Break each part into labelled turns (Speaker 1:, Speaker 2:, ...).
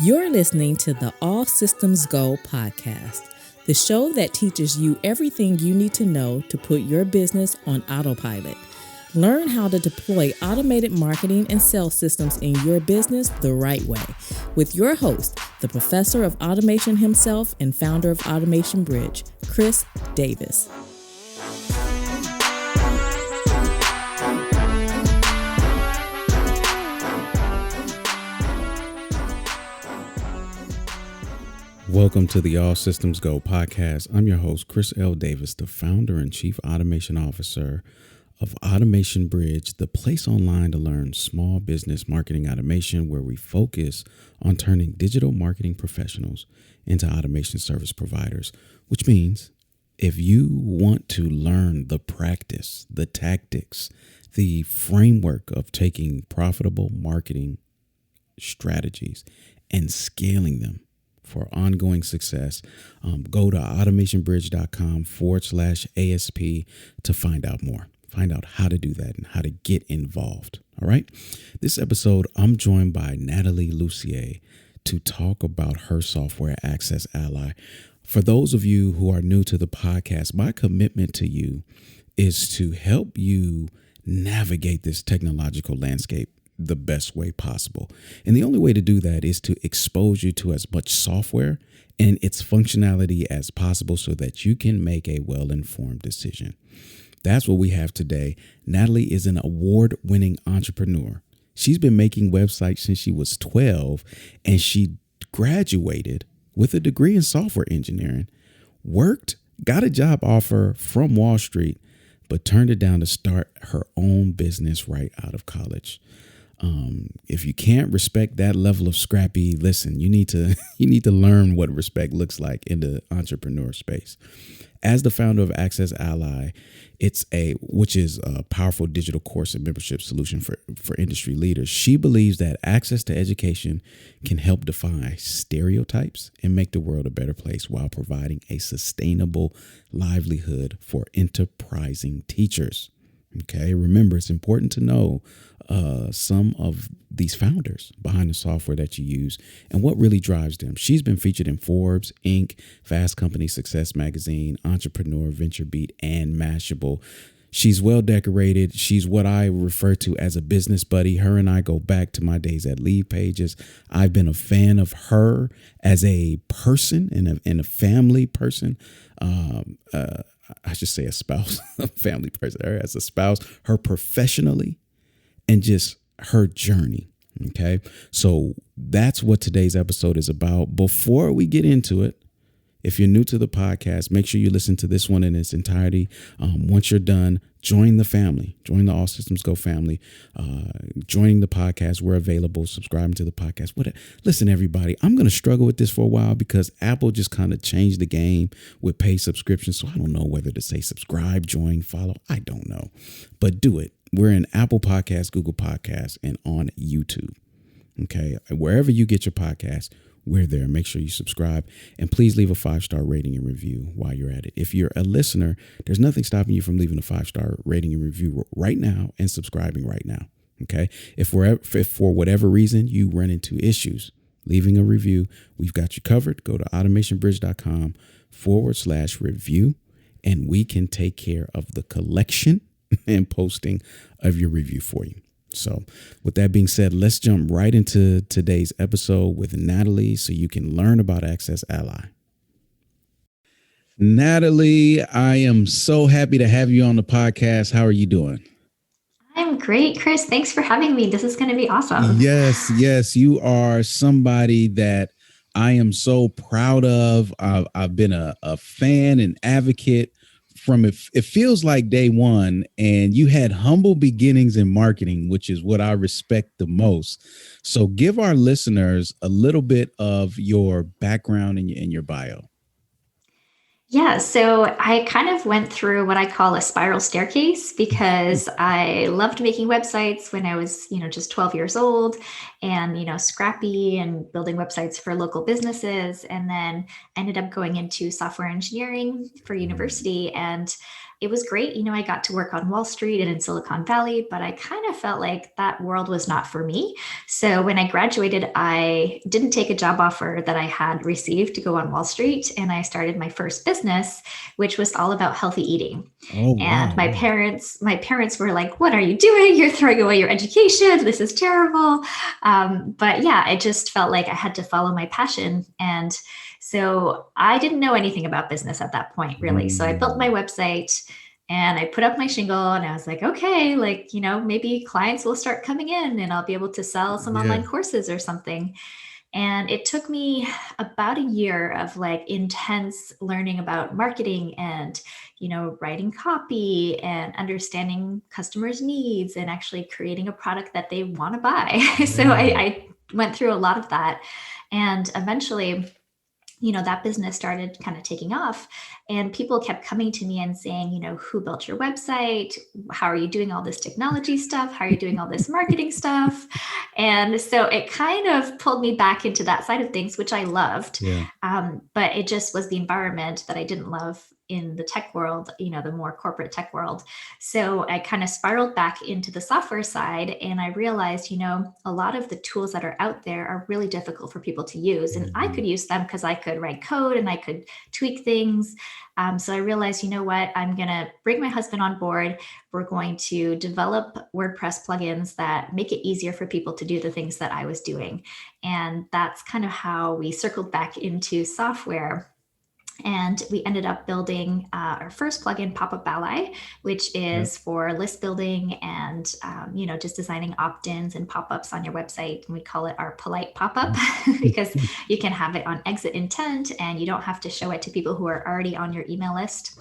Speaker 1: You're listening to the All Systems Go podcast, the show that teaches you everything you need to know to put your business on autopilot. Learn how to deploy automated marketing and sales systems in your business the right way with your host, the professor of automation himself and founder of Automation Bridge, Chris Davis.
Speaker 2: Welcome to the All Systems Go podcast. I'm your host, Chris L. Davis, the founder and chief automation officer of Automation Bridge, the place online to learn small business marketing automation, where we focus on turning digital marketing professionals into automation service providers, which means if you want to learn the practice, the tactics, the framework of taking profitable marketing strategies and scaling them for ongoing success, go to automationbridge.com/ASP to find out more. Find out how to do that and how to get involved. All right. This episode, I'm joined by Nathalie Lussier to talk about her software, AccessAlly. For those of you who are new to the podcast, my commitment to you is to help you navigate this technological landscape the best way possible. And the only way to do that is to expose you to as much software and its functionality as possible so that you can make a well-informed decision. That's what we have today. Nathalie is an award-winning entrepreneur. She's been making websites since she was 12, and she graduated with a degree in software engineering, got a job offer from Wall Street, but turned it down to start her own business right out of college. If you can't respect that level of scrappy, listen, you need to learn what respect looks like in the entrepreneur space. As the founder of AccessAlly, which is a powerful digital course and membership solution for industry leaders. She believes that access to education can help defy stereotypes and make the world a better place while providing a sustainable livelihood for enterprising teachers. Okay, remember, it's important to know some of these founders behind the software that you use and what really drives them. She's been featured in Forbes, Inc., Fast Company, Success Magazine, Entrepreneur, VentureBeat, and Mashable. She's well decorated. She's what I refer to as a business buddy. Her and I go back to my days at Lead Pages. I've been a fan of her as a person and a family person. I should say a spouse, a family person, her as a spouse, her professionally, and just her journey. Okay. So that's what today's episode is about. Before we get into it, if you're new to the podcast, make sure you listen to this one in its entirety. Once you're done, join the family, join the All Systems Go family, joining the podcast. We're available, subscribing to the podcast. Listen, everybody, I'm going to struggle with this for a while because Apple just kind of changed the game with paid subscriptions. So I don't know whether to say subscribe, join, follow. I don't know, but do it. We're in Apple Podcasts, Google Podcasts, and on YouTube. Okay. Wherever you get your podcast, we're there. Make sure you subscribe and please leave a 5-star rating and review while you're at it. If you're a listener, there's nothing stopping you from leaving a 5-star rating and review right now and subscribing right now. Okay. If for whatever reason you run into issues, leaving a review, we've got you covered. Go to automationbridge.com/review and we can take care of the collection and posting of your review for you. So with that being said, let's jump right into today's episode with Nathalie so you can learn about AccessAlly. Nathalie, I am so happy to have you on the podcast. How are you doing?
Speaker 3: I'm great, Chris. Thanks for having me. This is going to be awesome.
Speaker 2: Yes. You are somebody that I am so proud of. I've been a fan and advocate from it feels like day one, and you had humble beginnings in marketing, which is what I respect the most. So give our listeners a little bit of your background and your bio.
Speaker 3: Yeah, so I kind of went through what I call a spiral staircase because I loved making websites when I was, just 12 years old and, scrappy and building websites for local businesses, and then ended up going into software engineering for university. And it was great. I got to work on Wall Street and in Silicon Valley, but I kind of felt like that world was not for me. So when I graduated, I didn't take a job offer that I had received to go on Wall Street. And I started my first business, which was all about healthy eating.
Speaker 2: Oh,
Speaker 3: And
Speaker 2: wow.
Speaker 3: my parents were like, "What are you doing? You're throwing away your education. This is terrible." But yeah, I just felt like I had to follow my passion. And so I didn't know anything about business at that point, really. So I built my website and I put up my shingle and I was like, okay, like, maybe clients will start coming in and I'll be able to sell some
Speaker 2: Yeah.
Speaker 3: online courses or something. And it took me about a year of like intense learning about marketing and, writing copy and understanding customers' needs and actually creating a product that they want to buy. So I went through a lot of that. And eventually, that business started kind of taking off and people kept coming to me and saying, who built your website? How are you doing all this technology stuff? How are you doing all this marketing stuff? And so it kind of pulled me back into that side of things, which I loved.
Speaker 2: Yeah.
Speaker 3: But it just was the environment that I didn't love in the tech world, the more corporate tech world. So I kind of spiraled back into the software side and I realized, a lot of the tools that are out there are really difficult for people to use. And I could use them because I could write code and I could tweak things. So I realized, what, I'm going to bring my husband on board. We're going to develop WordPress plugins that make it easier for people to do the things that I was doing. And that's kind of how we circled back into software. And we ended up building our first plugin, Pop-Up Ally, which is for list building and, just designing opt-ins and pop-ups on your website. And we call it our polite pop-up because you can have it on exit intent and you don't have to show it to people who are already on your email list.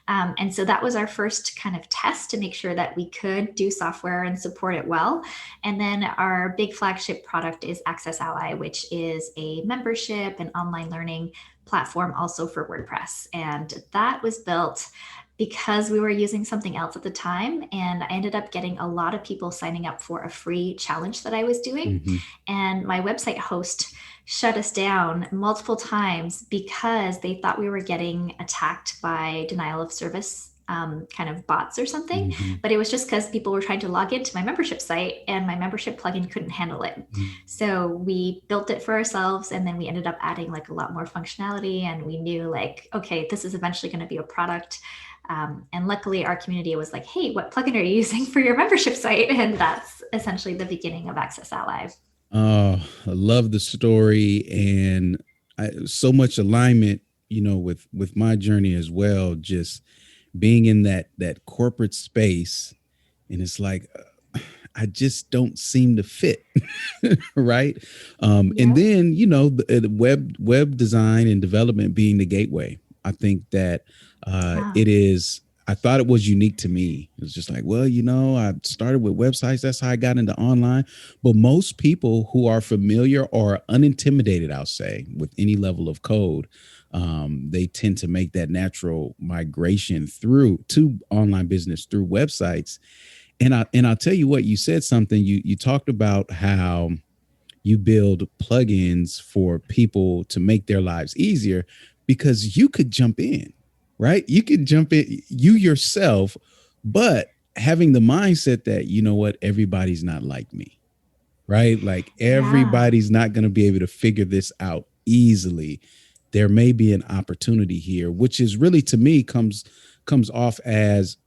Speaker 3: And so that was our first kind of test to make sure that we could do software and support it well. And then our big flagship product is AccessAlly, which is a membership and online learning platform also for WordPress. And that was built because we were using something else at the time. And I ended up getting a lot of people signing up for a free challenge that I was doing. And my website host shut us down multiple times because they thought we were getting attacked by denial of service kind of bots or something. But it was just because people were trying to log into my membership site and my membership plugin couldn't handle it. So we built it for ourselves and then we ended up adding like a lot more functionality and we knew like, okay, this is eventually going to be a product. And luckily our community was like, hey, what plugin are you using for your membership site? And that's essentially the beginning of AccessAlly.
Speaker 2: Oh, I love the story and so much alignment, with my journey as well. Just being in that corporate space, and it's like I just don't seem to fit, right? And then the web design and development being the gateway. I think that it is. I thought it was unique to me. It was just like, well, I started with websites. That's how I got into online. But most people who are familiar or unintimidated, I'll say, with any level of code, they tend to make that natural migration to online business through websites. And I'll tell you what, you said something. You talked about how you build plugins for people to make their lives easier because you could jump in. Right? You can jump in you yourself, but having the mindset that, everybody's not like me, right? Like everybody's not going to be able to figure this out easily. There may be an opportunity here, which is really, to me, comes off as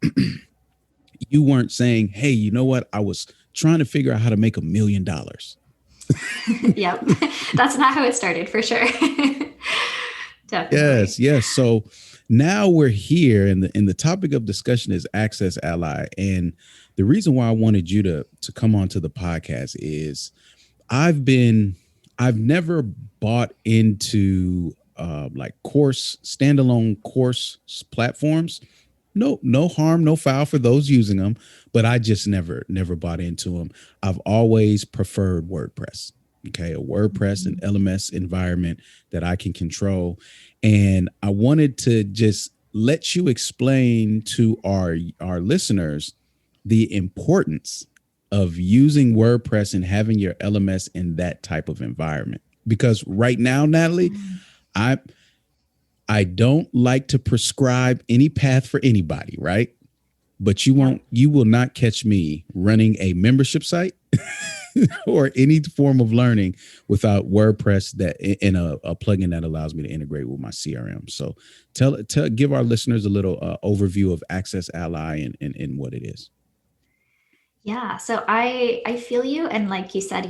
Speaker 2: you weren't saying, hey, you know what? I was trying to figure out how to make $1 million.
Speaker 3: Yep. That's not how it started, for sure. Definitely.
Speaker 2: Yes. So now we're here, and the topic of discussion is AccessAlly. And the reason why I wanted you to come onto the podcast is I've never bought into like standalone course platforms. No harm, no foul for those using them, but I just never bought into them. I've always preferred WordPress. Okay, a WordPress and LMS environment that I can control. And I wanted to just let you explain to our listeners the importance of using WordPress and having your LMS in that type of environment. Because right now, Nathalie, I don't like to prescribe any path for anybody, right? But you will not catch me running a membership site or any form of learning without WordPress that in a plugin that allows me to integrate with my CRM. So give our listeners a little overview of AccessAlly and what it is.
Speaker 3: Yeah, so I feel you, and like you said,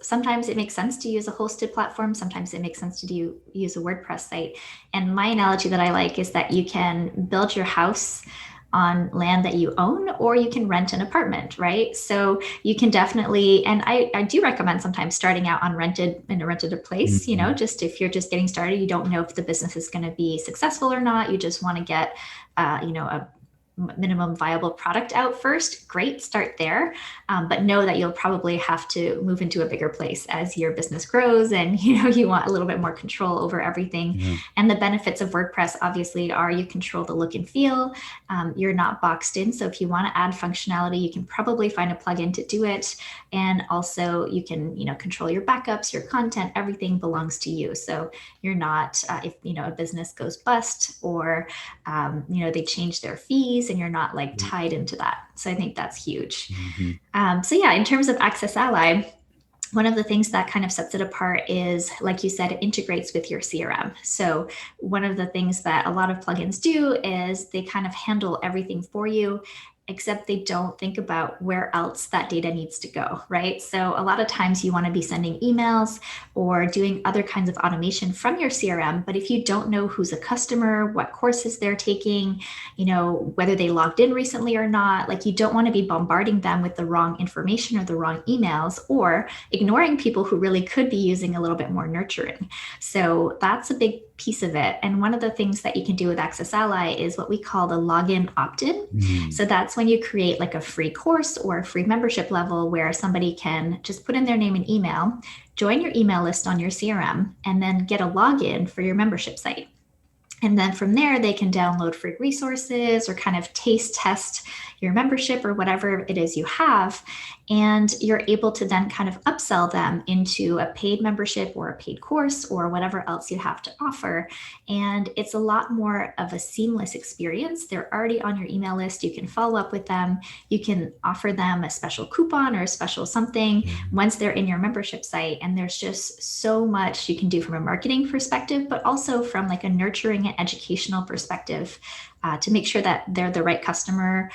Speaker 3: sometimes it makes sense to use a hosted platform. Sometimes it makes sense to use a WordPress site. And my analogy that I like is that you can build your house on land that you own, or you can rent an apartment, right? So you can definitely, and I do recommend sometimes starting out in a rented place,
Speaker 2: Mm-hmm.
Speaker 3: Just if you're just getting started, you don't know if the business is going to be successful or not. You just want to get, a minimum viable product out first, great, start there. But know that you'll probably have to move into a bigger place as your business grows, and you want a little bit more control over everything.
Speaker 2: Yeah.
Speaker 3: And the benefits of WordPress obviously are you control the look and feel. You're not boxed in, so if you want to add functionality, you can probably find a plugin to do it. And also you can control your backups, your content, everything belongs to you. So you're not if a business goes bust, or they change their fees, and you're not like tied into that. So I think that's huge.
Speaker 2: Mm-hmm.
Speaker 3: So yeah, in terms of AccessAlly, one of the things that kind of sets it apart is, like you said, it integrates with your CRM. So one of the things that a lot of plugins do is they kind of handle everything for you, except they don't think about where else that data needs to go, right? So a lot of times you want to be sending emails or doing other kinds of automation from your CRM, but if you don't know who's a customer, what courses they're taking, whether they logged in recently or not, like you don't want to be bombarding them with the wrong information or the wrong emails, or ignoring people who really could be using a little bit more nurturing. So that's a big piece of it. And one of the things that you can do with AccessAlly is what we call the login opt-in.
Speaker 2: Mm-hmm.
Speaker 3: So that's when you create like a free course or a free membership level where somebody can just put in their name and email, join your email list on your CRM, and then get a login for your membership site. And then from there, they can download free resources or kind of taste test your membership or whatever it is you have. And you're able to then kind of upsell them into a paid membership or a paid course or whatever else you have to offer. And it's a lot more of a seamless experience. They're already on your email list. You can follow up with them. You can offer them a special coupon or a special something once they're in your membership site. And there's just so much you can do from a marketing perspective, but also from like a nurturing and educational perspective, to make sure that they're the right customer,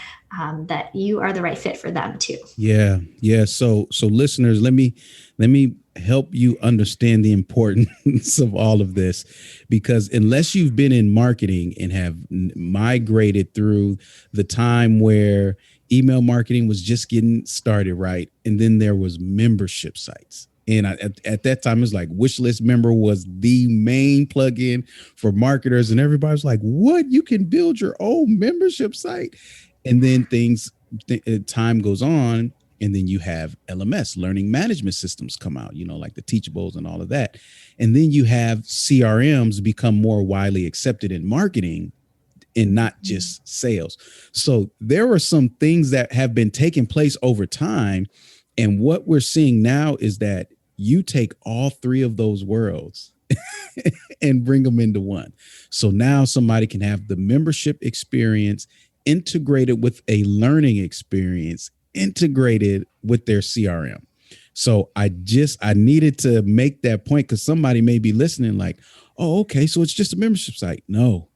Speaker 3: that you are the right fit for them too.
Speaker 2: Yeah. So listeners, let me help you understand the importance of all of this, because unless you've been in marketing and have migrated through the time where email marketing was just getting started, right? And then there was membership sites. And at that time, it was like Wishlist Member was the main plugin for marketers. And everybody was like, what? You can build your own membership site? And then time goes on. And then you have LMS, learning management systems, come out, like the Teachables and all of that. And then you have CRMs become more widely accepted in marketing and not just sales. So there are some things that have been taking place over time. And what we're seeing now is that you take all three of those worlds and bring them into one. So now somebody can have the membership experience integrated with a learning experience, integrated with their CRM. So I needed to make that point, because somebody may be listening like, oh, okay, so it's just a membership site. No,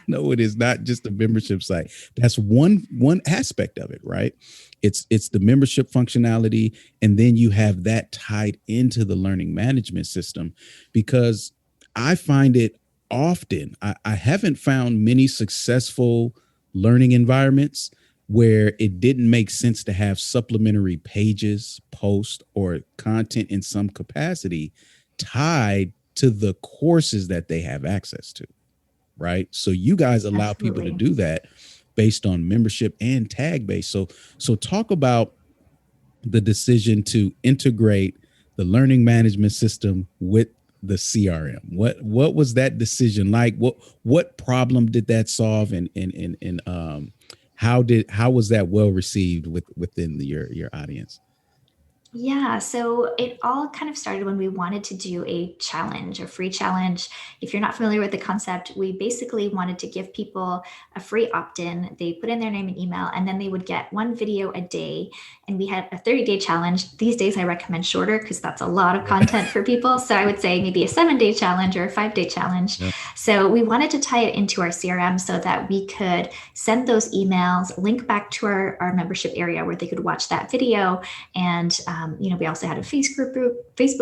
Speaker 2: it is not just a membership site. That's one aspect of it, right? It's the membership functionality. And then you have that tied into the learning management system, because I find it often, I haven't found many successful learning environments where it didn't make sense to have supplementary pages, posts, or content in some capacity tied to the courses that they have access to. Right. So you guys allow
Speaker 3: Absolutely.
Speaker 2: people to do that based on membership and tag base. So talk about the decision to integrate the learning management system with the CRM. What was that decision like? What problem did that solve? And how was that well received within your audience?
Speaker 3: Yeah, so it all kind of started when we wanted to do a challenge, a free challenge. If you're not familiar with the concept, we basically wanted to give people a free opt-in. They put in their name and email, and then they would get one video a day. And we had a 30-day challenge. These days, I recommend shorter because that's a lot of content for people. So I would say maybe a 7-day challenge or a 5-day challenge.
Speaker 2: Yeah.
Speaker 3: So we wanted to tie it into our CRM so that we could send those emails, link back to our membership area where they could watch that video, and we also had a Facebook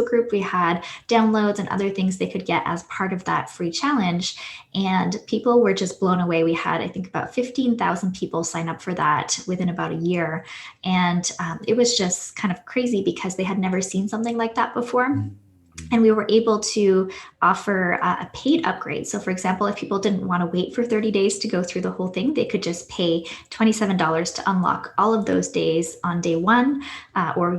Speaker 3: group. We had downloads and other things they could get as part of that free challenge. And people were just blown away. We had, I think, about 15,000 people sign up for that within about a year. And it was just kind of crazy because they had never seen something like that before. And we were able to offer a paid upgrade. So, for example, if people didn't want to wait for 30 days to go through the whole thing, they could just pay $27 to unlock all of those days on day one, or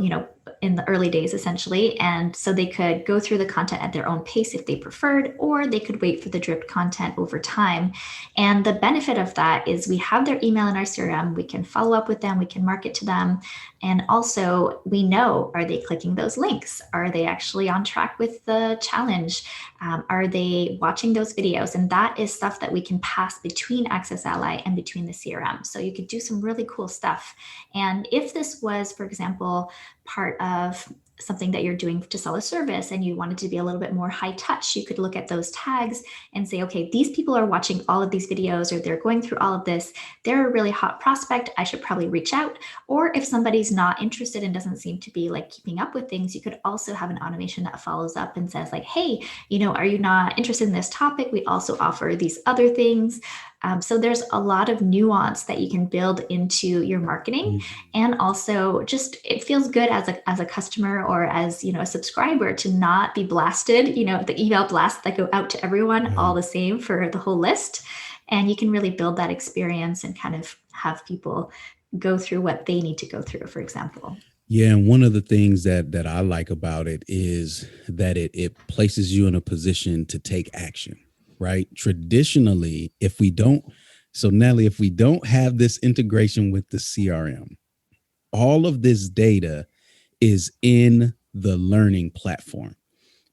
Speaker 3: in the early days, essentially. And so they could go through the content at their own pace if they preferred, or they could wait for the dripped content over time. And the benefit of that is we have their email in our CRM. We can follow up with them. We can market to them. And also, we know, are they clicking those links? Are they actually on track with the challenge? Are they watching those videos? And that is stuff that we can pass between AccessAlly and between the CRM. So you could do some really cool stuff. And if this was, for example, part of something that you're doing to sell a service and you wanted to be a little bit more high touch, you could look at those tags and say, okay, these people are watching all of these videos, or they're going through all of this. They're a really hot prospect. I should probably reach out. Or if somebody's not interested and doesn't seem to be like keeping up with things, you could also have an automation that follows up and says like, hey, are you not interested in this topic? We also offer these other things. So there's a lot of nuance that you can build into your marketing. And also just it feels good as a customer or as a subscriber to not be blasted, the email blasts that go out to everyone all the same for the whole list. And you can really build that experience and kind of have people go through what they need to go through, for example.
Speaker 2: Yeah, and one of the things that I like about it is that it places you in a position to take action, right? Traditionally, Nathalie, if we don't have this integration with the CRM, all of this data is in the learning platform.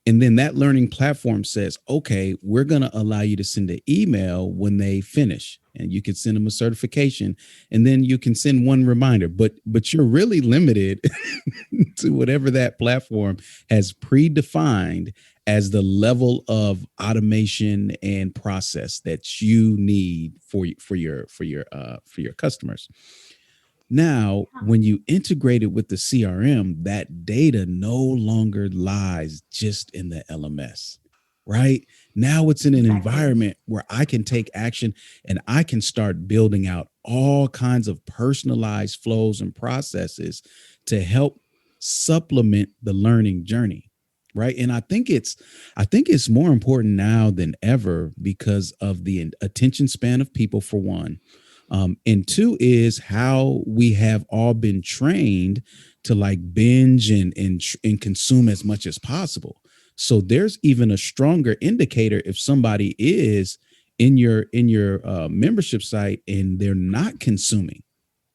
Speaker 2: And then that learning platform says, okay, we're going to allow you to send an email when they finish, and you can send them a certification, and then you can send one reminder, but you're really limited to whatever that platform has predefined as the level of automation and process that you need for your customers. Now, when you integrate it with the CRM, that data no longer lies just in the LMS, right? Now it's in an environment where I can take action and I can start building out all kinds of personalized flows and processes to help supplement the learning journey, right? And I think it's more important now than ever because of the attention span of people, for one. And two is how we have all been trained to like binge and consume as much as possible. So there's even a stronger indicator if somebody is in your membership site and they're not consuming.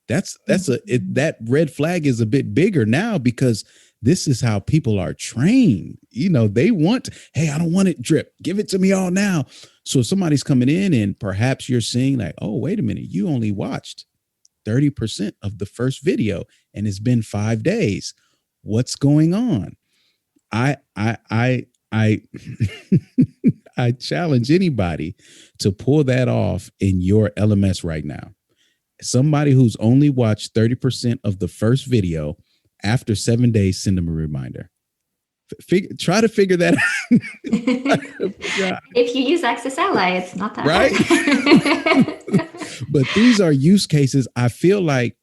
Speaker 2: That red flag is a bit bigger now because this is how people are trained. They want, hey, I don't want it drip. Give it to me all now. So if somebody's coming in and perhaps you're seeing like, oh, wait a minute, you only watched 30% of the first video and it's been 5 days. What's going on? I I challenge anybody to pull that off in your LMS right now. Somebody who's only watched 30% of the first video, after 7 days, send them a reminder. Try to figure that out.
Speaker 3: If you use AccessAlly, it's not that
Speaker 2: right.
Speaker 3: hard.
Speaker 2: But these are use cases I feel like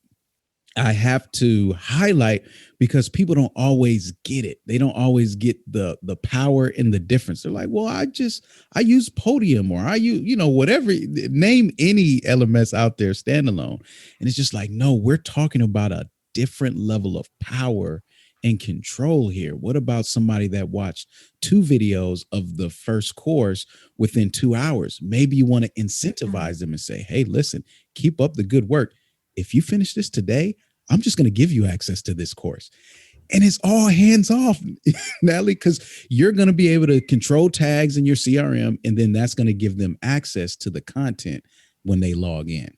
Speaker 2: I have to highlight because people don't always get it. They don't always get the power and the difference. They're like, well, I use Podium, or I use, whatever, name any LMS out there standalone. And it's just like, no, we're talking about a different level of power and control here. What about somebody that watched 2 videos of the first course within 2 hours? Maybe you want to incentivize them and say, hey, listen, keep up the good work. If you finish this today, I'm just going to give you access to this course. And it's all hands off, Natalie, because you're going to be able to control tags in your CRM, and then that's going to give them access to the content when they log in.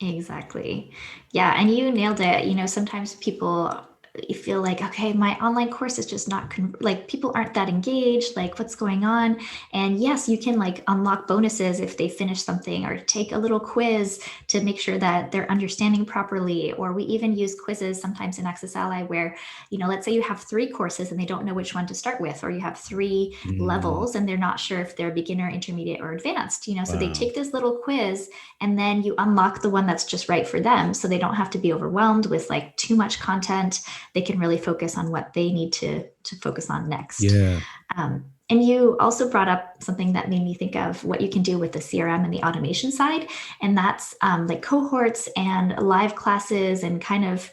Speaker 3: Exactly. Yeah. And you nailed it. Sometimes people you feel like, okay, my online course is just not like people aren't that engaged, like what's going on? And yes, you can like unlock bonuses if they finish something or take a little quiz to make sure that they're understanding properly. Or we even use quizzes sometimes in AccessAlly where, let's say you have 3 courses and they don't know which one to start with, or you have 3 levels and they're not sure if they're beginner, intermediate, or advanced, so they take this little quiz and then you unlock the one that's just right for them. So they don't have to be overwhelmed with like too much content. They can really focus on what they need to focus on next.
Speaker 2: Yeah.
Speaker 3: And you also brought up something that made me think of what you can do with the CRM and the automation side. And that's like cohorts and live classes and kind of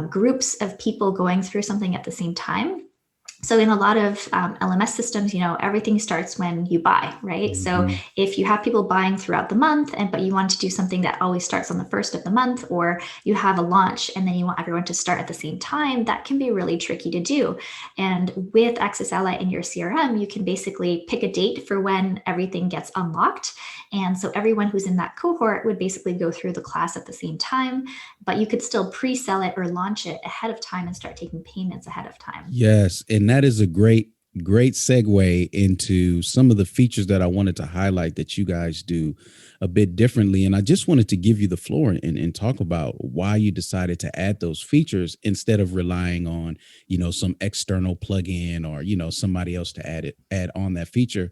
Speaker 3: groups of people going through something at the same time. So in a lot of LMS systems, everything starts when you buy, right? So if you have people buying throughout the month, but you want to do something that always starts on the first of the month, or you have a launch and then you want everyone to start at the same time, that can be really tricky to do. And with AccessAlly in your CRM, you can basically pick a date for when everything gets unlocked. And so everyone who's in that cohort would basically go through the class at the same time, but you could still pre-sell it or launch it ahead of time and start taking payments ahead of time.
Speaker 2: Yes. And that is a great segue into some of the features that I wanted to highlight that you guys do a bit differently. And I just wanted to give you the floor and talk about why you decided to add those features instead of relying on, some external plugin or, somebody else to add on that feature.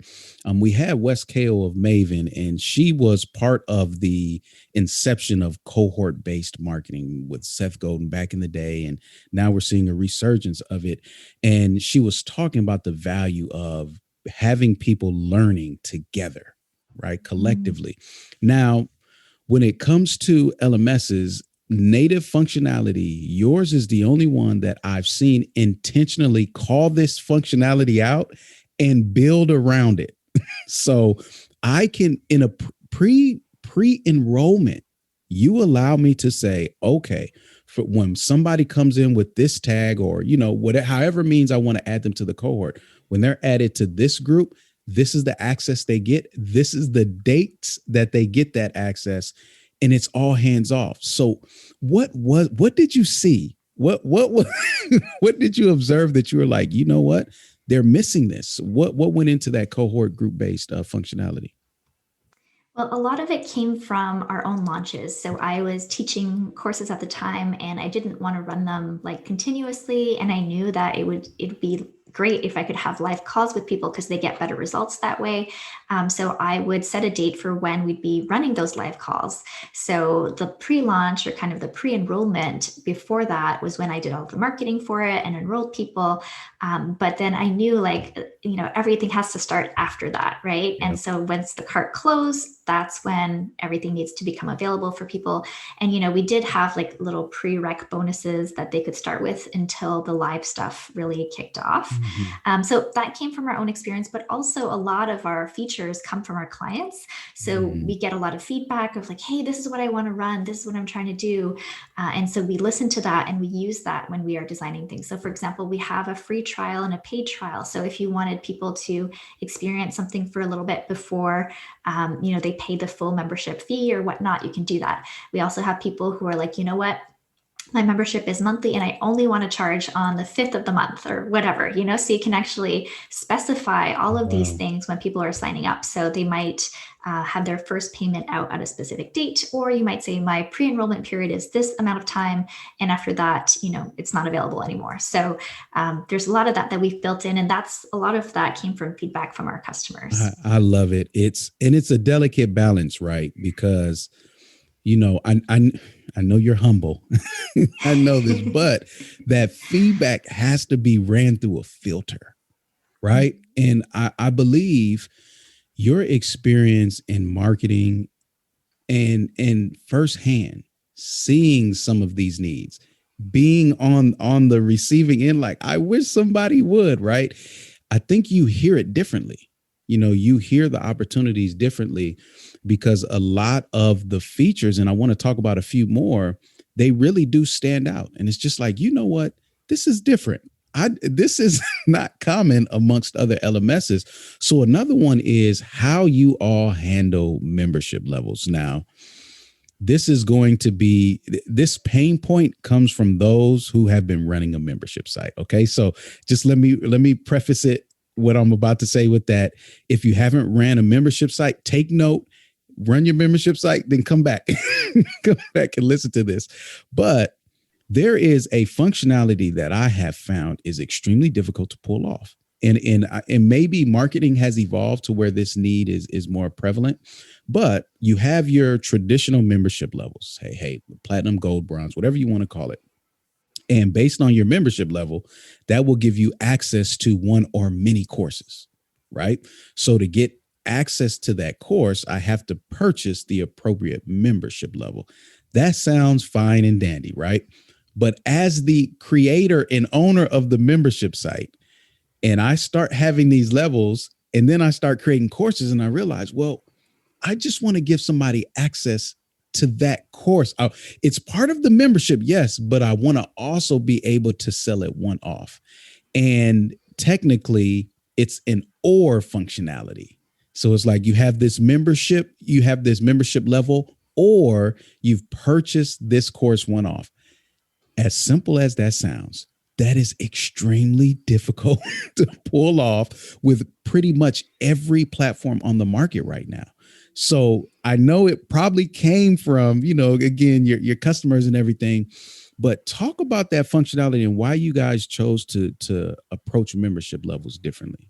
Speaker 2: We had Wes Kao of Maven, and she was part of the inception of cohort-based marketing with Seth Godin back in the day. And now we're seeing a resurgence of it. And she was talking about the value of having people learning together, right? Collectively. Now, when it comes to LMS's native functionality, yours is the only one that I've seen intentionally call this functionality out and build around it. So I can, in a pre-enrollment, you allow me to say, okay, for when somebody comes in with this tag or, whatever, however means I want to add them to the cohort, when they're added to this group, this is the access they get. This is the dates that they get that access, and it's all hands off. So what did you see? What what did you observe that you were like, you know what? They're missing this. What went into that cohort group based functionality?
Speaker 3: Well, a lot of it came from our own launches. So I was teaching courses at the time and I didn't want to run them like continuously. And I knew that it'd be great if I could have live calls with people because they get better results that way. So I would set a date for when we'd be running those live calls. So the pre-launch or kind of the pre-enrollment before that was when I did all the marketing for it and enrolled people. But then I knew everything has to start after that, right? Yep. And so once the cart closed, that's when everything needs to become available for people. And, we did have like little pre-rec bonuses that they could start with until the live stuff really kicked off. Mm-hmm. So that came from our own experience, but also a lot of our features come from our clients. So we get a lot of feedback of like, hey, this is what I want to run. This is what I'm trying to do. And so we listen to that and we use that when we are designing things. So for example, we have a free trial and a paid trial. So if you wanted people to experience something for a little bit before, they pay the full membership fee or whatnot, you can do that. We also have people who are like, you know what? My membership is monthly and I only want to charge on the 5th of the month or whatever, so you can actually specify all of these things when people are signing up. So they might have their first payment out at a specific date, or you might say my pre-enrollment period is this amount of time. And after that, it's not available anymore. So there's a lot of that we've built in. And a lot of that came from feedback from our customers.
Speaker 2: I love it. It's a delicate balance, right? Because I know you're humble. I know this, but that feedback has to be ran through a filter, right? And I believe your experience in marketing and firsthand seeing some of these needs, being on the receiving end, like I wish somebody would, right? I think you hear it differently. You hear the opportunities differently because a lot of the features, and I want to talk about a few more, they really do stand out. And it's just like, you know what? this is different. This is not common amongst other LMSs. So another one is how you all handle membership levels. Now, this is going to be, this pain point comes from those who have been running a membership site. Okay. So just let me preface it, what I'm about to say with that. If you haven't ran a membership site, take note, run your membership site, then come back, come back and listen to this. But there is a functionality that I have found is extremely difficult to pull off. And maybe marketing has evolved to where this need is more prevalent, but you have your traditional membership levels. Hey, platinum, gold, bronze, whatever you want to call it. And based on your membership level, that will give you access to one or many courses, right? So to get access to that course, I have to purchase the appropriate membership level. That sounds fine and dandy, right? But as the creator and owner of the membership site, and I start having these levels, and then I start creating courses, and I realize, well, I just want to give somebody access to that course. It's part of the membership, yes, but I want to also be able to sell it one off. And technically, it's an or functionality. So it's like you have this membership level, or you've purchased this course one off. As simple as that sounds, that is extremely difficult to pull off with pretty much every platform on the market right now. So I know it probably came from, again, your customers and everything, but talk about that functionality and why you guys chose to approach membership levels differently.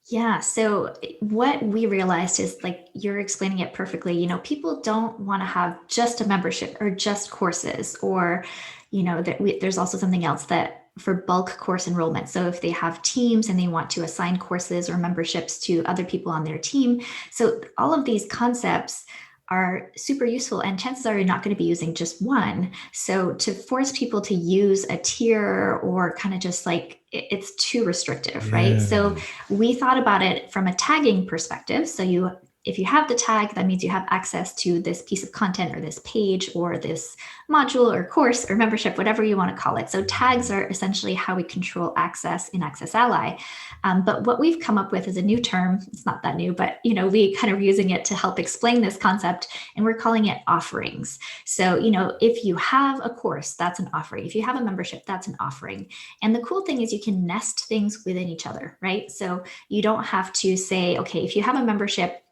Speaker 3: Yeah. So what we realized is, like you're explaining it perfectly, people don't want to have just a membership or just courses, or, there's also something else that for bulk course enrollment. So if they have teams and they want to assign courses or memberships to other people on their team. So all of these concepts are super useful, and chances are you're not going to be using just one. So to force people to use a tier or kind of just like, it's too restrictive, right? So we thought about it from a tagging perspective. So if you have the tag, that means you have access to this piece of content or this page or this module or course or membership, whatever you want to call it. So tags are essentially how we control access in AccessAlly. But what we've come up with is a new term. It's not that new, but we kind of using it to help explain this concept, and we're calling it offerings. So, if you have a course, that's an offering. If you have a membership, that's an offering. And the cool thing is you can nest things within each other, right? So you don't have to say, okay, if you have a membership,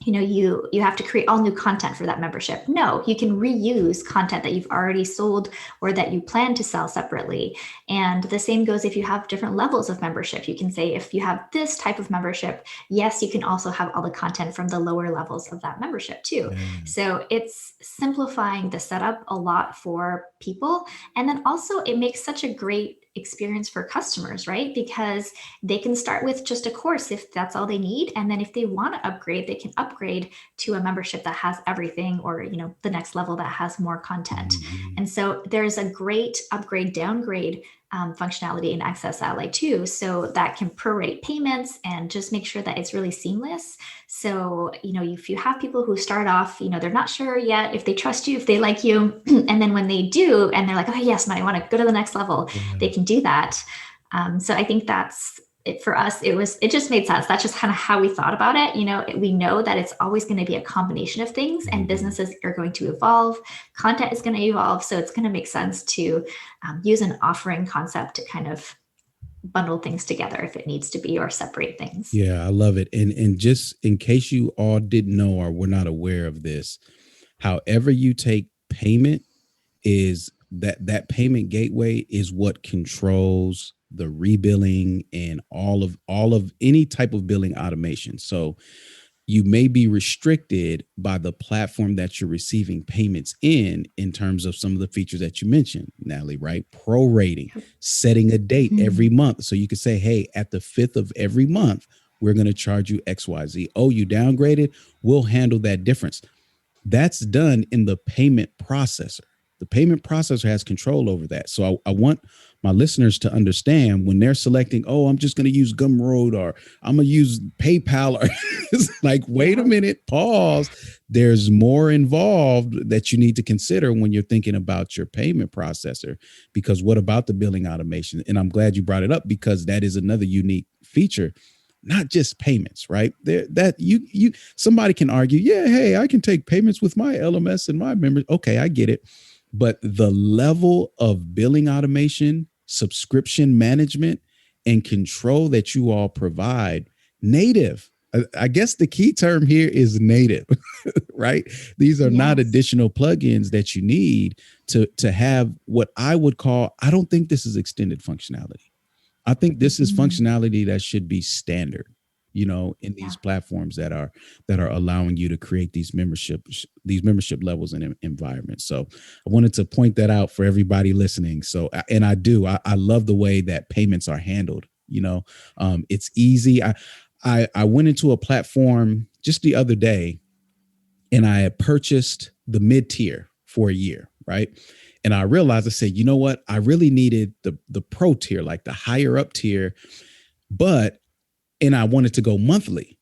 Speaker 3: you have to create all new content for that membership. No, you can reuse content that you've already sold or that you plan to sell separately. And the same goes if you have different levels of membership. You can say, if you have this type of membership, yes, you can also have all the content from the lower levels of that membership too. So it's simplifying the setup a lot for people. And then also it makes such a great experience for customers, right? Because they can start with just a course if that's all they need. And then if they want to upgrade, they can upgrade to a membership that has everything, or, the next level that has more content. And so there's a great upgrade, downgrade functionality in AccessAlly too. So that can prorate payments and just make sure that it's really seamless. So, if you have people who start off, they're not sure yet if they trust you, if they like you. And then when they do, and they're like, oh yes, I want to go to the next level, they can do that. So I think that's it for us. It just made sense. That's just kind of how we thought about it. We know that it's always going to be a combination of things, and businesses are going to evolve. Content is going to evolve. So it's going to make sense to use an offering concept to kind of bundle things together if it needs to be, or separate things.
Speaker 2: Yeah, I love it. And just in case you all didn't know or were not aware of this, however you take payment, is that payment gateway is what controls the rebilling and all of any type of billing automation. So you may be restricted by the platform that you're receiving payments in terms of some of the features that you mentioned, Natalie, right? Prorating, setting a date every month. So you could say, hey, at the 5th of every month, we're going to charge you XYZ. Oh, you downgraded? We'll handle that difference. That's done in the payment processor. The payment processor has control over that. So I want my listeners to understand when they're selecting, oh, I'm just going to use Gumroad or I'm going to use PayPal. Or it's like, wait a minute, pause. There's more involved that you need to consider when you're thinking about your payment processor, because what about the billing automation? And I'm glad you brought it up, because that is another unique feature. Not just payments, right? There, that you somebody can argue, yeah, hey, I can take payments with my LMS and my members. Okay, I get it. But the level of billing automation, subscription management, and control that you all provide, native. I guess the key term here is native, right? These are not additional plugins that you need to have what I would call, I don't think this is extended functionality. I think this is functionality that should be standard, in these platforms that are allowing you to create these membership levels and environments. So I wanted to point that out for everybody listening. So, and I love the way that payments are handled. It's easy. I went into a platform just the other day, and I had purchased the mid-tier for a year, right? And I realized, I said, you know what? I really needed the pro tier, like the higher up tier, and I wanted to go monthly.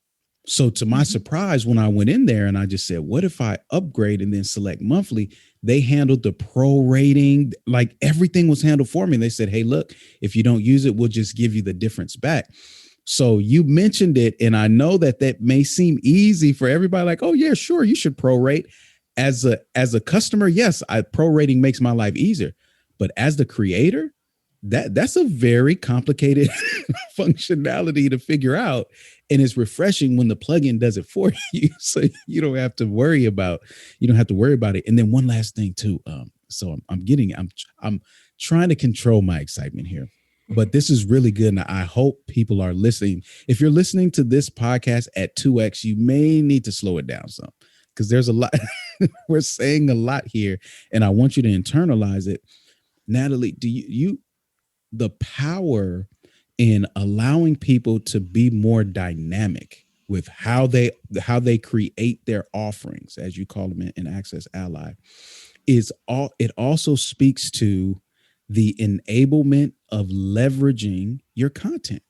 Speaker 2: So to my surprise, when I went in there and I just said, what if I upgrade and then select monthly? They handled the pro rating, like everything was handled for me. And they said, hey, look, if you don't use it, we'll just give you the difference back. So you mentioned it, and I know that may seem easy for everybody, like, oh yeah, sure, you should prorate. As a customer, yes, prorating makes my life easier. But as the creator, that's a very complicated functionality to figure out. And it's refreshing when the plugin does it for you. So you don't have to worry about it. And then one last thing too. So I'm trying to control my excitement here, but this is really good. And I hope people are listening. If you're listening to this podcast at 2x, you may need to slow it down some, because there's a lot. We're saying a lot here, and I want you to internalize it. Nathalie, do you the power in allowing people to be more dynamic with how they create their offerings, as you call them in AccessAlly, it also speaks to the enablement of leveraging your content.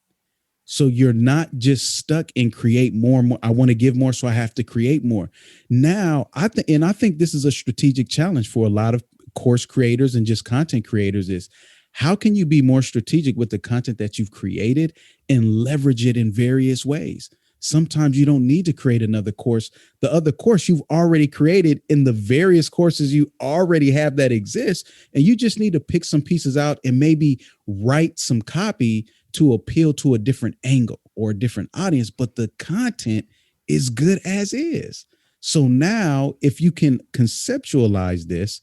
Speaker 2: So you're not just stuck in create more and more. I want to give more, so I have to create more. Now, I think this is a strategic challenge for a lot of course creators and just content creators, is how can you be more strategic with the content that you've created and leverage it in various ways? Sometimes you don't need to create another course. The other course you've already created in the various courses you already have that exist, and you just need to pick some pieces out and maybe write some copy to appeal to a different angle or a different audience, but the content is good as is. So now if you can conceptualize this,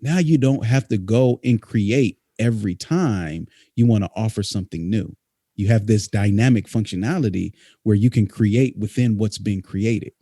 Speaker 2: now you don't have to go and create every time you want to offer something new. You have this dynamic functionality where you can create within what's been created,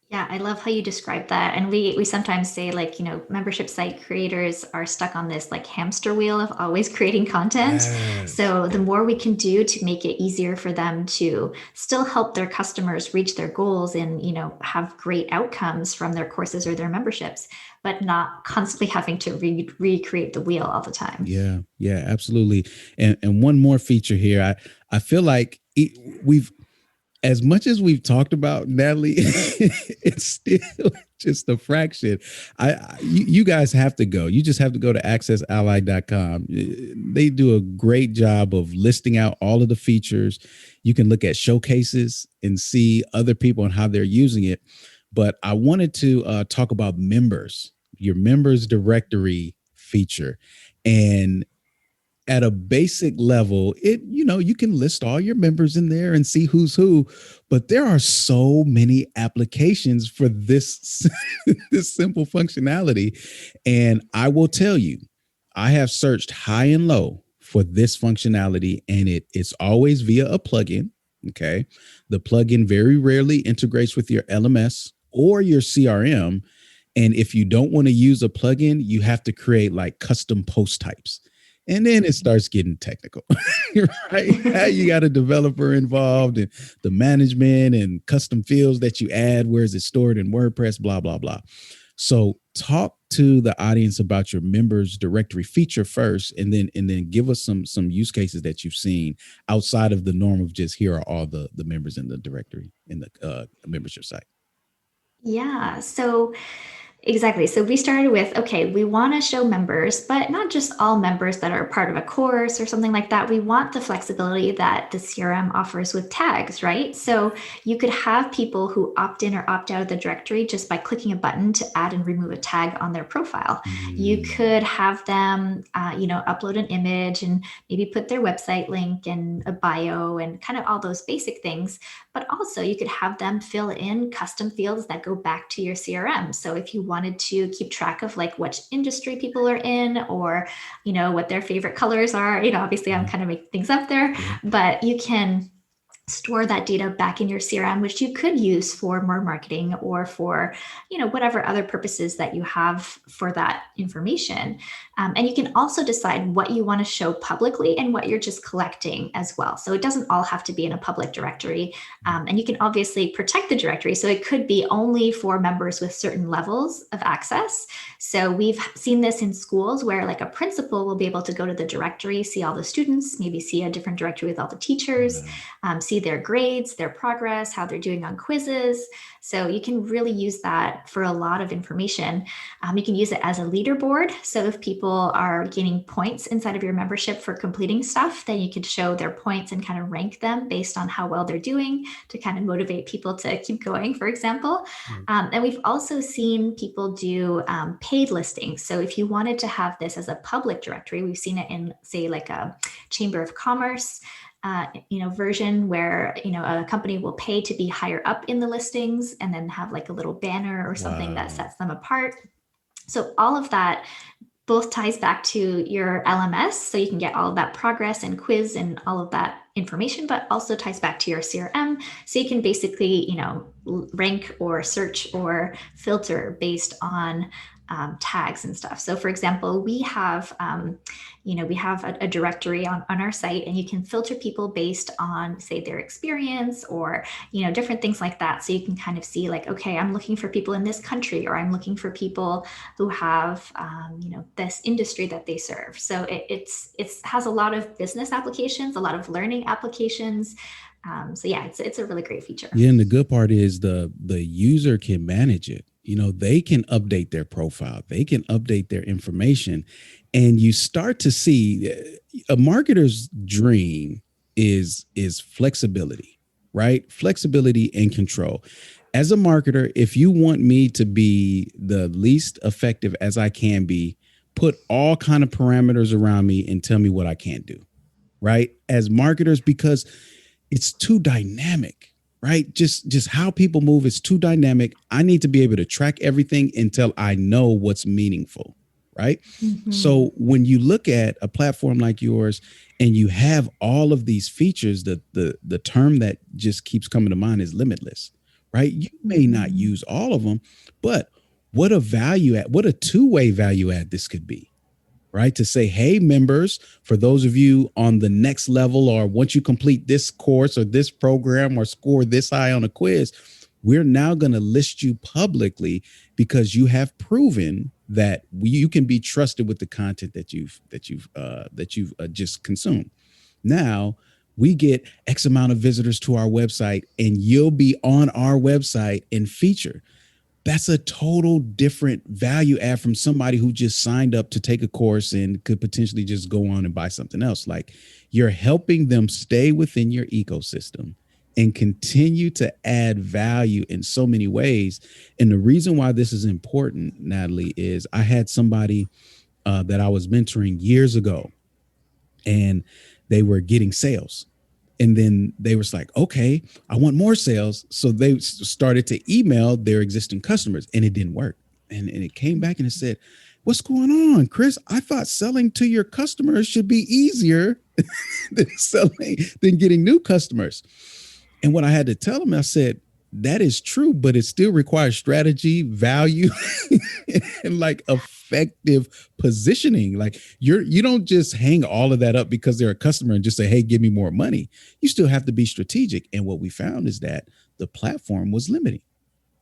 Speaker 3: Yeah, I love how you describe that. And we sometimes say, like, membership site creators are stuck on this like hamster wheel of always creating content. Yes. So the more we can do to make it easier for them to still help their customers reach their goals and, have great outcomes from their courses or their memberships, but not constantly having to recreate the wheel all the time.
Speaker 2: Yeah, absolutely. And one more feature here, I feel like we've, as much as we've talked about, Nathalie, it's still just a fraction. You guys have to go. You just have to go to accessally.com. They do a great job of listing out all of the features. You can look at showcases and see other people and how they're using it. But I wanted to talk about members, your members directory feature. And at a basic level, you can list all your members in there and see who's who, but there are so many applications for this, this simple functionality. And I will tell you, I have searched high and low for this functionality, and it's always via a plugin. Okay. The plugin very rarely integrates with your LMS or your CRM. And if you don't want to use a plugin, you have to create like custom post types. And then it starts getting technical, right? Now you got a developer involved in the management and custom fields that you add. Where is it stored in WordPress? Blah, blah, blah. So talk to the audience about your members directory feature first, and then give us some use cases that you've seen outside of the norm of just here are all the members in the directory in the membership site.
Speaker 3: Yeah. So exactly. So we started with, okay, we want to show members, but not just all members that are part of a course or something like that. We want the flexibility that the CRM offers with tags, right? So you could have people who opt in or opt out of the directory just by clicking a button to add and remove a tag on their profile. You could have them, upload an image and maybe put their website link and a bio and kind of all those basic things. But also you could have them fill in custom fields that go back to your CRM. So if you wanted to keep track of like which industry people are in, or, what their favorite colors are, obviously I'm kind of making things up there, but you can store that data back in your CRM, which you could use for more marketing or for, whatever other purposes that you have for that information. And you can also decide what you want to show publicly and what you're just collecting as well. So it doesn't all have to be in a public directory. And you can obviously protect the directory. So it could be only for members with certain levels of access. So we've seen this in schools where like a principal will be able to go to the directory, see all the students, maybe see a different directory with all the teachers, see their grades, their progress, how they're doing on quizzes. So you can really use that for a lot of information. You can use it as a leaderboard. So if people are gaining points inside of your membership for completing stuff, then you could show their points and kind of rank them based on how well they're doing to kind of motivate people to keep going, for example. And we've also seen people do paid listings. So if you wanted to have this as a public directory, we've seen it in, say, like a Chamber of Commerce version where, a company will pay to be higher up in the listings and then have like a little banner or something that sets them apart. So all of that both ties back to your LMS. So you can get all of that progress and quiz and all of that information, but also ties back to your CRM. So you can basically, rank or search or filter based on tags and stuff. So for example, we have a directory on our site, and you can filter people based on, say, their experience or, different things like that. So you can kind of see like, okay, I'm looking for people in this country, or I'm looking for people who have, this industry that they serve. So it has a lot of business applications, a lot of learning applications. It's a really great feature.
Speaker 2: Yeah. And the good part is the user can manage it. They can update their profile, they can update their information, and you start to see a marketer's dream is flexibility, right? Flexibility and control. As a marketer, if you want me to be the least effective as I can be, put all kind of parameters around me and tell me what I can't do, right? As marketers, because it's too dynamic. Right? Just how people move is too dynamic. I need to be able to track everything until I know what's meaningful. Right? Mm-hmm. So when you look at a platform like yours and you have all of these features, the term that just keeps coming to mind is limitless. Right? You may not use all of them, but what a value add, what a two-way value add this could be. Right? To say, hey, members, for those of you on the next level, or once you complete this course or this program or score this high on a quiz, we're now going to list you publicly because you have proven that you can be trusted with the content that you've just consumed. Now we get X amount of visitors to our website, and you'll be on our website and featured. That's a total different value add from somebody who just signed up to take a course and could potentially just go on and buy something else. Like, you're helping them stay within your ecosystem and continue to add value in so many ways. And the reason why this is important, Nathalie, is I had somebody that I was mentoring years ago, and they were getting sales. And then they was like, okay, I want more sales. So they started to email their existing customers, and it didn't work. And it came back and it said, what's going on, Chris? I thought selling to your customers should be easier than getting new customers. And what I had to tell them, I said, that is true, but it still requires strategy, value, and like effective positioning. Like, you don't just hang all of that up because they're a customer and just say, hey, give me more money. You still have to be strategic. And what we found is that the platform was limiting.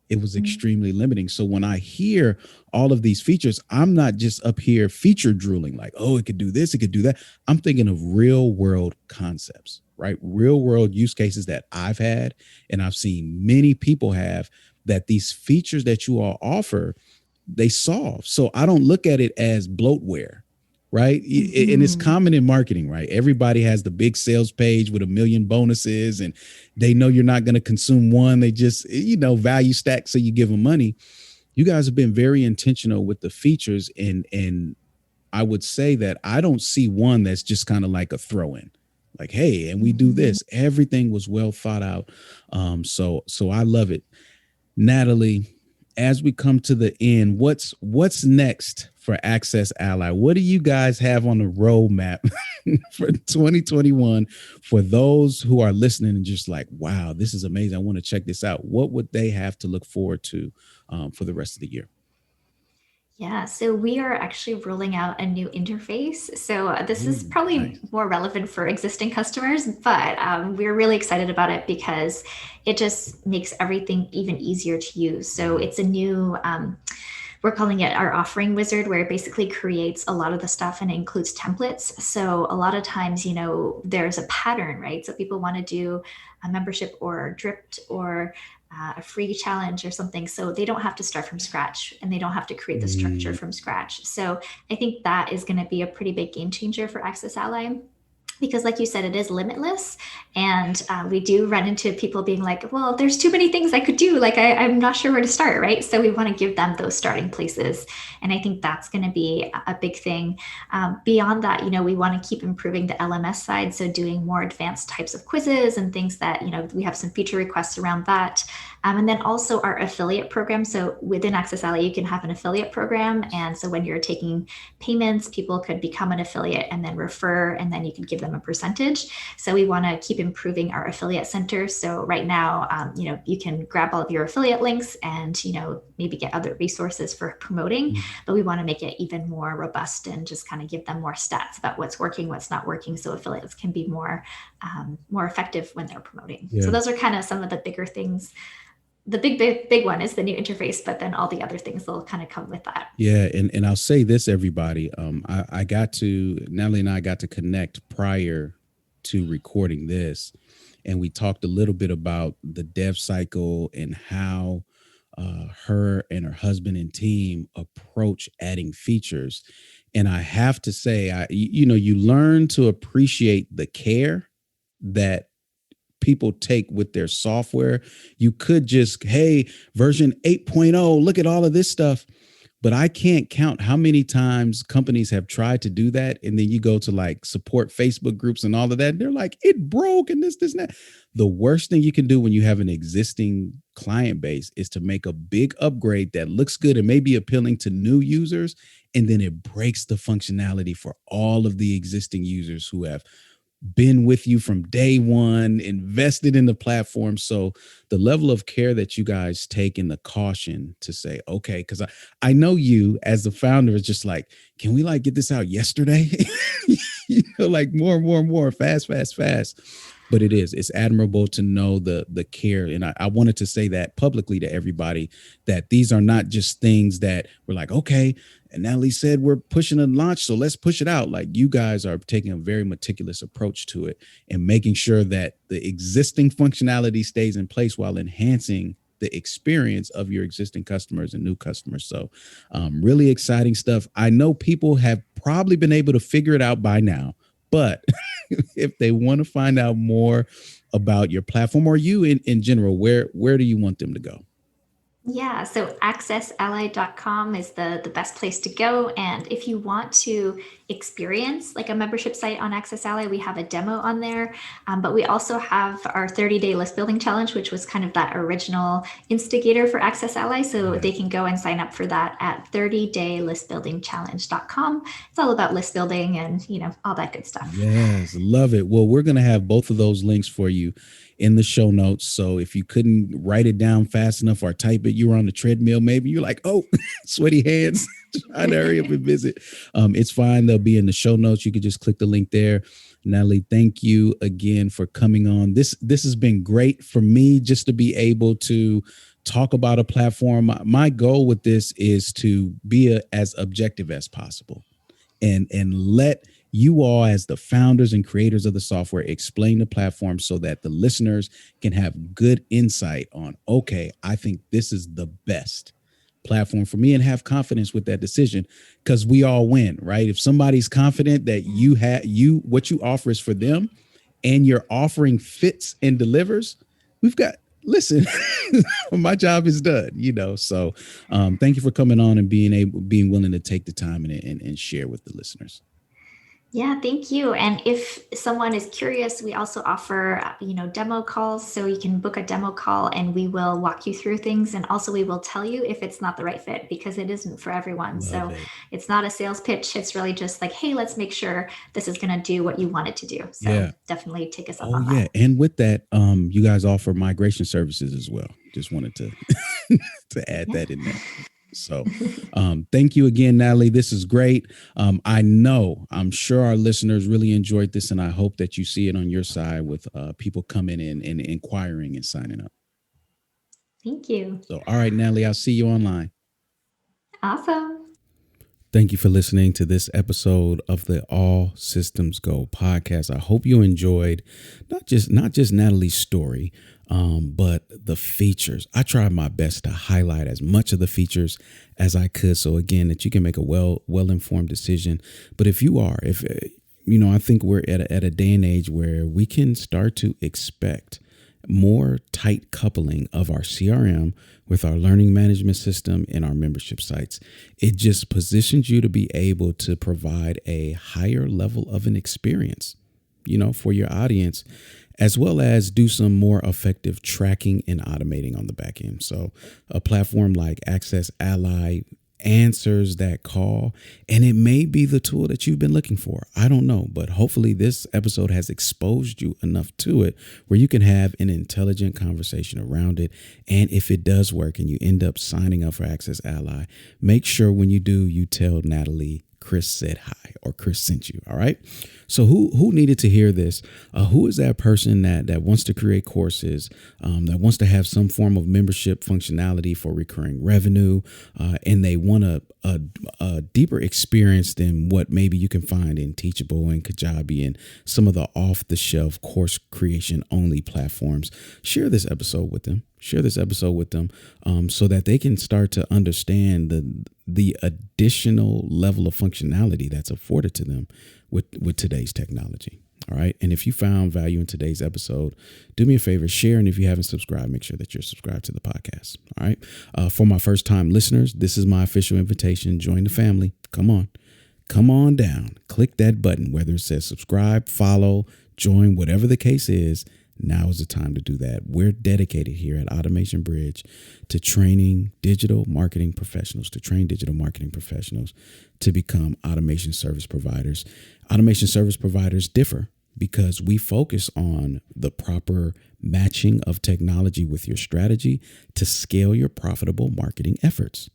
Speaker 2: it was extremely limiting. So when I hear all of these features, I'm not just up here feature drooling like, oh, it could do this, it could do that. I'm thinking of real world concepts, right? Real world use cases that I've had and I've seen many people have, that these features that you all offer, they solve. So I don't look at it as bloatware, right? And it's common in marketing, right? Everybody has the big sales page with a million bonuses and they know you're not going to consume one. They just, value stack. So you give them money. You guys have been very intentional with the features. And I would say that I don't see one that's just kind of like a throw in, like, hey, and we do this. Everything was well thought out. So I love it. Nathalie, as we come to the end, what's next for AccessAlly? What do you guys have on the roadmap for 2021 for those who are listening and just like, wow, this is amazing, I want to check this out? What would they have to look forward to for the rest of the year?
Speaker 3: Yeah, so we are actually rolling out a new interface. So this is probably more relevant for existing customers, but we're really excited about it because it just makes everything even easier to use. So it's a new, we're calling it our offering wizard, where it basically creates a lot of the stuff and it includes templates. So a lot of times, there's a pattern, right? So people want to do a membership or dripped or a free challenge or something. So they don't have to start from scratch and they don't have to create the structure from scratch. So I think that is going to be a pretty big game changer for AccessAlly. Because like you said, it is limitless. And we do run into people being like, well, there's too many things I could do. Like, I'm not sure where to start, right? So we want to give them those starting places. And I think that's going to be a big thing. Beyond that, we want to keep improving the LMS side. So doing more advanced types of quizzes and things that, we have some feature requests around that. And then also our affiliate program. So within AccessAlly, you can have an affiliate program. And so when you're taking payments, people could become an affiliate and then refer, and then you can give them a percentage. So we want to keep improving our affiliate center. So right now, you can grab all of your affiliate links and, maybe get other resources for promoting, but we want to make it even more robust and just kind of give them more stats about what's working, what's not working. So affiliates can be more effective when they're promoting. Yeah. So those are kind of some of the bigger things. The big one is the new interface, but then all the other things will kind of come with that.
Speaker 2: Yeah. And I'll say this, everybody, Nathalie and I got to connect prior to recording this. And we talked a little bit about the dev cycle and how her and her husband and team approach adding features. And I have to say, you learn to appreciate the care that people take with their software. You could just, hey, version 8.0, look at all of this stuff. But I can't count how many times companies have tried to do that. And then you go to like support Facebook groups and all of that. And they're like, it broke and this, and that. The worst thing you can do when you have an existing client base is to make a big upgrade that looks good and may be appealing to new users. And then it breaks the functionality for all of the existing users who have been with you from day one, invested in the platform. So the level of care that you guys take and the caution to say, okay, because I know you as the founder is just like, can we like get this out yesterday? Like more, fast. But it's admirable to know the care. And I wanted to say that publicly to everybody, that these are not just things that we're like, okay, and Nathalie said we're pushing a launch, so let's push it out. Like, you guys are taking a very meticulous approach to it and making sure that the existing functionality stays in place while enhancing the experience of your existing customers and new customers. So really exciting stuff. I know people have probably been able to figure it out by now, but if they want to find out more about your platform or you in general, where do you want them to go?
Speaker 3: Yeah, so accessally.com is the best place to go. And if you want to experience like a membership site on AccessAlly, we have a demo on there. But we also have our 30-day list building challenge, which was kind of that original instigator for AccessAlly. So they can go and sign up for that at 30daylistbuildingchallenge.com. It's all about list building and, all that good stuff.
Speaker 2: Yes, love it. Well, we're going to have both of those links for you in the show notes. So if you couldn't write it down fast enough or type it, you were on the treadmill, maybe you're like, oh, sweaty hands, trying to hurry up and visit. It's fine. They'll be in the show notes. You could just click the link there. Nathalie, thank you again for coming on. This has been great for me just to be able to talk about a platform. My goal with this is to be as objective as possible and let you all, as the founders and creators of the software, explain the platform so that the listeners can have good insight on, okay, I think this is the best platform for me, and have confidence with that decision, because we all win, right? If somebody's confident that what you offer is for them and your offering fits and delivers, listen, my job is done, So thank you for coming on and being willing to take the time and share with the listeners.
Speaker 3: Yeah, thank you. And if someone is curious, we also offer, demo calls. So you can book a demo call and we will walk you through things. And also we will tell you if it's not the right fit, because it isn't for everyone. It's not a sales pitch. It's really just like, hey, let's make sure this is going to do what you want it to do. So definitely take us up on that.
Speaker 2: And with that, you guys offer migration services as well. Just wanted to add that in there. So thank you again, Nathalie. This is great. I'm sure our listeners really enjoyed this, and I hope that you see it on your side with people coming in and inquiring and signing up.
Speaker 3: Thank you.
Speaker 2: So, all right, Nathalie, I'll see you online.
Speaker 3: Awesome.
Speaker 2: Thank you for listening to this episode of the All Systems Go podcast. I hope you enjoyed not just Nathalie's story, but the features. I tried my best to highlight as much of the features as I could, so again, that you can make a well-informed decision. But if I think we're at a day and age where we can start to expect more tight coupling of our CRM with our learning management system and our membership sites. It just positions you to be able to provide a higher level of an experience, for your audience, as well as do some more effective tracking and automating on the back end. So a platform like AccessAlly answers that call, and it may be the tool that you've been looking for. I don't know, but hopefully this episode has exposed you enough to it where you can have an intelligent conversation around it. And if it does work and you end up signing up for AccessAlly, make sure when you do, you tell Nathalie Chris said hi, or Chris sent you. All right. So who needed to hear this? Who is that person that wants to create courses, that wants to have some form of membership functionality for recurring revenue, and they want a deeper experience than what maybe you can find in Teachable and Kajabi and some of the off-the-shelf course creation only platforms? Share this episode with them. So that they can start to understand the additional level of functionality that's afforded to them with today's technology. All right. And if you found value in today's episode, do me a favor, share. And if you haven't subscribed, make sure that you're subscribed to the podcast. All right. For my first time listeners, this is my official invitation. Join the family. Come on down. Click that button, whether it says subscribe, follow, join, whatever the case is. Now is the time to do that. We're dedicated here at Automation Bridge to training digital marketing professionals, to become automation service providers. Automation service providers differ because we focus on the proper matching of technology with your strategy to scale your profitable marketing efforts.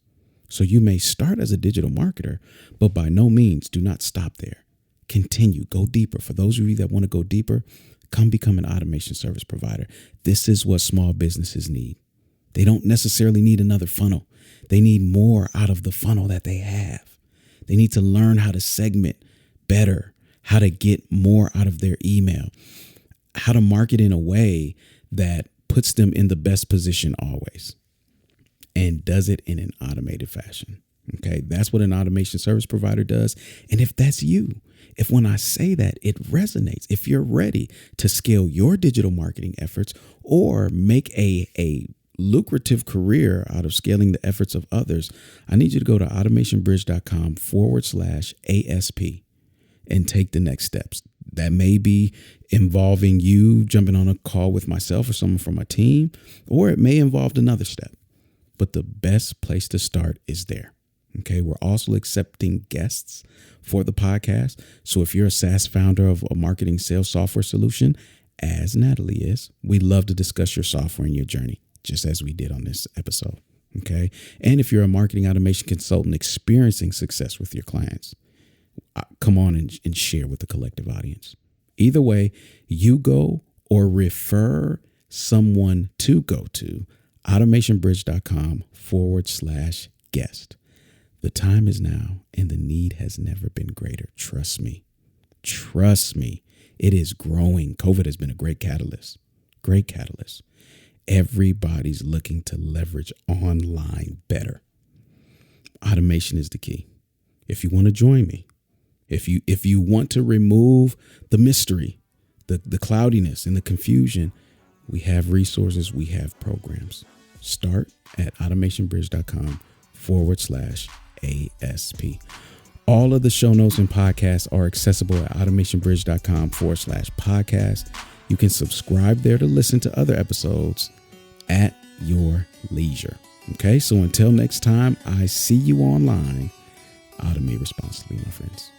Speaker 2: So you may start as a digital marketer, but by no means do not stop there. Continue, go deeper. For those of you that want to go deeper, come become an automation service provider. This is what small businesses need. They don't necessarily need another funnel. They need more out of the funnel that they have. They need to learn how to segment better, how to get more out of their email, how to market in a way that puts them in the best position always, and does it in an automated fashion. Okay, that's what an automation service provider does. And if that's you, if when I say that it resonates, if you're ready to scale your digital marketing efforts or make a lucrative career out of scaling the efforts of others, I need you to go to automationbridge.com/ASP and take the next steps. That may be involving you jumping on a call with myself or someone from my team, or it may involve another step. But the best place to start is there. Okay, we're also accepting guests for the podcast. So if you're a SaaS founder of a marketing sales software solution, as Nathalie is, we'd love to discuss your software and your journey, just as we did on this episode. Okay. And if you're a marketing automation consultant experiencing success with your clients, come on and share with the collective audience. Either way, you go or refer someone to go to, automationbridge.com/guest. The time is now and the need has never been greater. Trust me. Trust me. It is growing. COVID has been a great catalyst. Great catalyst. Everybody's looking to leverage online better. Automation is the key. If you want to join me, if you want to remove the mystery, the cloudiness and the confusion, we have resources, we have programs. Start at automationbridge.com/ASP. All of the show notes and podcasts are accessible at automationbridge.com/podcast. You can subscribe there to listen to other episodes at your leisure. Okay, so until next time, I see you online. Automate responsibly, my friends.